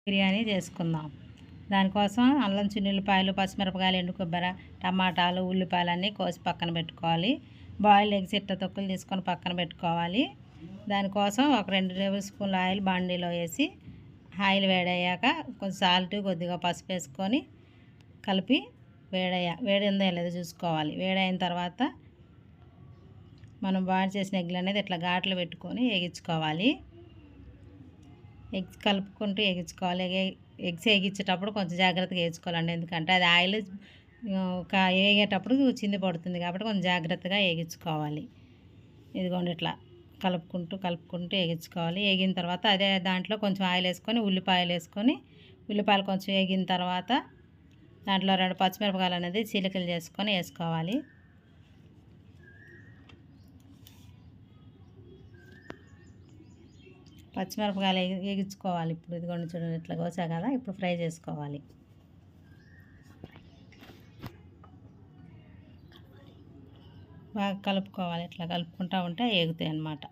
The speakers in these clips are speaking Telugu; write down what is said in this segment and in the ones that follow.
బిర్యానీ చేసుకుందాం. దానికోసం అల్లం చిన్నుల్లిపాయలు, పచ్చిమిరపకాయలు, ఎండు కొబ్బరి, టమాటాలు, ఉల్లిపాయలు అన్నీ కోసి పక్కన పెట్టుకోవాలి. బాయిల్ ఎగ్స్ ఇట్ట తొక్కులు తీసుకొని పక్కన పెట్టుకోవాలి. దానికోసం ఒక 2 టేబుల్ స్పూన్ల ఆయిల్ బాండీలో వేసి ఆయిల్ వేడయ్యాక కొంచెం సాల్ట్, కొద్దిగా పసుపు వేసుకొని కలిపి వేడిందో లేదో చూసుకోవాలి. వేడైన తర్వాత మనం బాయిల్ చేసిన ఎగ్లు అనేది ఇట్లా ఘాట్లు పెట్టుకొని వేగించుకోవాలి. ఎగ్స్ కలుపుకుంటూ వేగించుకోవాలి. ఎగ్స్ వేగించేటప్పుడు కొంచెం జాగ్రత్తగా వేయించుకోవాలండి, ఎందుకంటే అది ఆయిల్ వేగేటప్పుడు చింది పడుతుంది కాబట్టి కొంచెం జాగ్రత్తగా వేగించుకోవాలి. ఇదిగోండి ఇట్లా కలుపుకుంటూ వేగించుకోవాలి. వేగిన తర్వాత అదే దాంట్లో కొంచెం ఆయిల్ వేసుకొని ఉల్లిపాయలు కొంచెం వేగిన తర్వాత దాంట్లో 2 పచ్చిమిరపకాయలు అనేది చీలికలు చేసుకొని వేసుకోవాలి. పచ్చిమిరపకాయలు వేగించుకోవాలి. ఇప్పుడు ఇదిగోండి చూడండి ఇట్లా కోసా కదా, ఇప్పుడు ఫ్రై చేసుకోవాలి. బాగా కలుపుకోవాలి. ఇట్లా కలుపుకుంటూ ఉంటే వేగుతాయి అన్నమాట.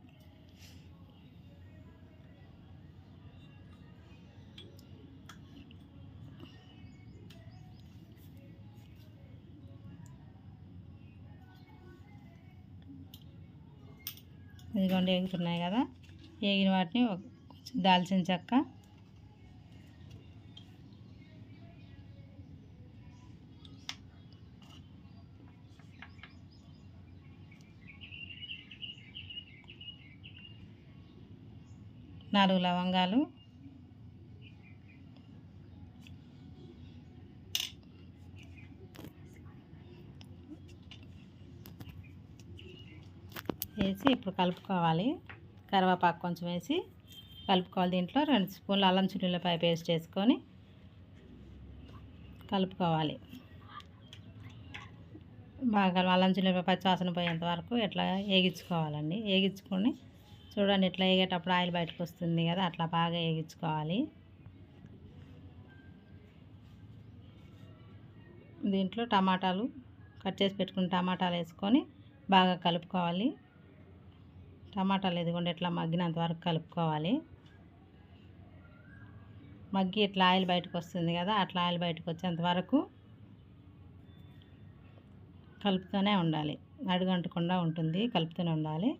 ఇదిగోండి వేగుతున్నాయి కదా, వేగిన వాటిని కొంచెం దాల్చిన చెక్క, నాలుగు లవంగాలు, వేసి ఇప్పుడు కలుపుకోవాలి. కరివేపాకు కొంచెం వేసి కలుపుకోవాలి. దీంట్లో 2 స్పూన్లు అల్లం చిన్నుల్లిపాయ పేస్ట్ వేసుకొని కలుపుకోవాలి. బాగా అల్లం చిన్నుల్లిపాయ పచ్చి వాసన పోయేంత వరకు ఇట్లా వేగించుకోవాలండి. వేగించుకొని చూడండి ఇట్లా వేగేటప్పుడు ఆయిల్ బయటకు వస్తుంది కదా, అట్లా బాగా వేగించుకోవాలి. దీంట్లో టమాటాలు కట్ చేసి పెట్టుకుని టమాటాలు వేసుకొని బాగా కలుపుకోవాలి. టమాటాలు ఎదుగుండి ఇట్లా మగ్గినంత వరకు కలుపుకోవాలి. మగ్గి ఇట్లా ఆయిల్ బయటకు వస్తుంది కదా, అట్లా ఆయిల్ బయటకు వచ్చేంత వరకు కలుపుతూనే ఉండాలి. అడుగంటకుండా ఉంటుంది, కలుపుతూనే ఉండాలి.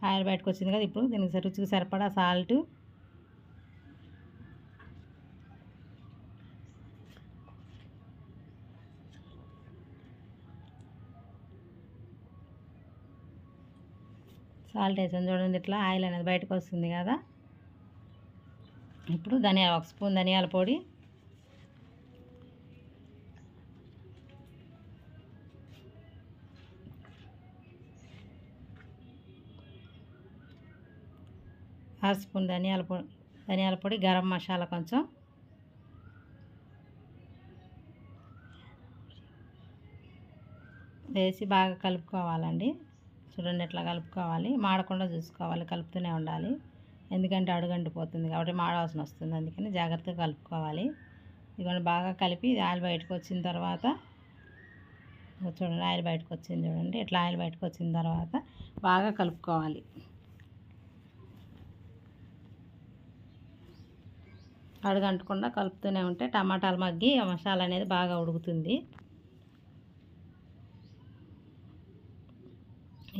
ఆయిల్ బయటకు వచ్చింది కదా, ఇప్పుడు దీనికి రుచికి సరిపడా సాల్ట్, వేసాను చూడండి. ఇట్లా ఆయిల్ అనేది బయటకు వస్తుంది కదా, ఇప్పుడు 1 స్పూన్ ధనియాల పొడి, ½ స్పూన్ ధనియాల పొడి, గరం మసాలా కొంచెం, వేసి బాగా కలుపుకోవాలండి. చూడండి ఇట్లా కలుపుకోవాలి. మాడకుండా చూసుకోవాలి, కలుపుతూనే ఉండాలి. ఎందుకంటే అడుగంటిపోతుంది కాబట్టి మాడవాసన వస్తుంది, అందుకని జాగ్రత్తగా కలుపుకోవాలి. ఇదిగోండి బాగా కలిపి ఆయిల్ బయటకు వచ్చిన తర్వాత చూడండి ఆయిల్ బయటకు వచ్చింది చూడండి. ఇట్లా ఆయిల్ బయటకు వచ్చిన తర్వాత బాగా కలుపుకోవాలి. అడుగంటకుండా కలుపుతూనే ఉంటే టమాటాలు మగ్గి మసాలా అనేది బాగా ఉడుకుతుంది.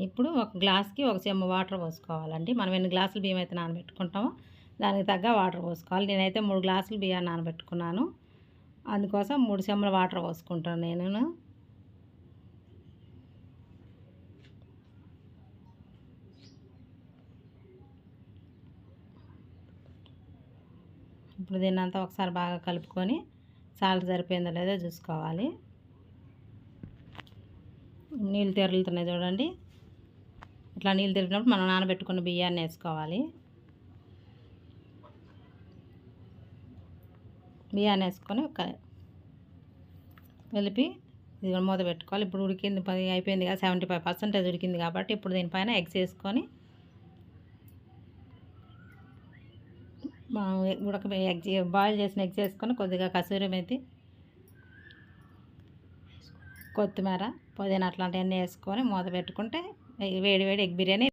ఇప్పుడు ఒక గ్లాస్కి 1 చెంబు వాటర్ పోసుకోవాలండి. మనం ఎన్ని గ్లాసులు బియ్యం అయితే నానబెట్టుకుంటామో దానికి తగ్గ వాటర్ పోసుకోవాలి. నేనైతే 3 గ్లాసులు బియ్యాన్ని నానబెట్టుకున్నాను, అందుకోసం 3 చెంబుల వాటర్ పోసుకుంటాను నేను. ఇప్పుడు దీన్నంతా ఒకసారి బాగా కలుపుకొని సాల్ట్ సరిపోయిందో లేదో చూసుకోవాలి. నీళ్ళు తెరులుతున్నాయి చూడండి. ఇట్లా నీళ్ళు తిరిగినప్పుడు మనం నానబెట్టుకున్న బియ్యాన్ని వేసుకోవాలి. బియ్యాన్ని వేసుకొని కలిపి ఇది మూత పెట్టుకోవాలి. ఇప్పుడు ఉడికింది, అయిపోయింది కదా, 75% ఉడికింది కాబట్టి ఇప్పుడు దీనిపైన ఎగ్స్ వేసుకొని బాయిల్ చేసిన ఎగ్స్ వేసుకొని కొద్దిగా కసూరి మేతి, కొత్తిమీర, పుదీనా అట్లాంటివన్నీ వేసుకొని మూత పెట్టుకుంటే వేడి వేడి ఎగ్ బిర్యానీ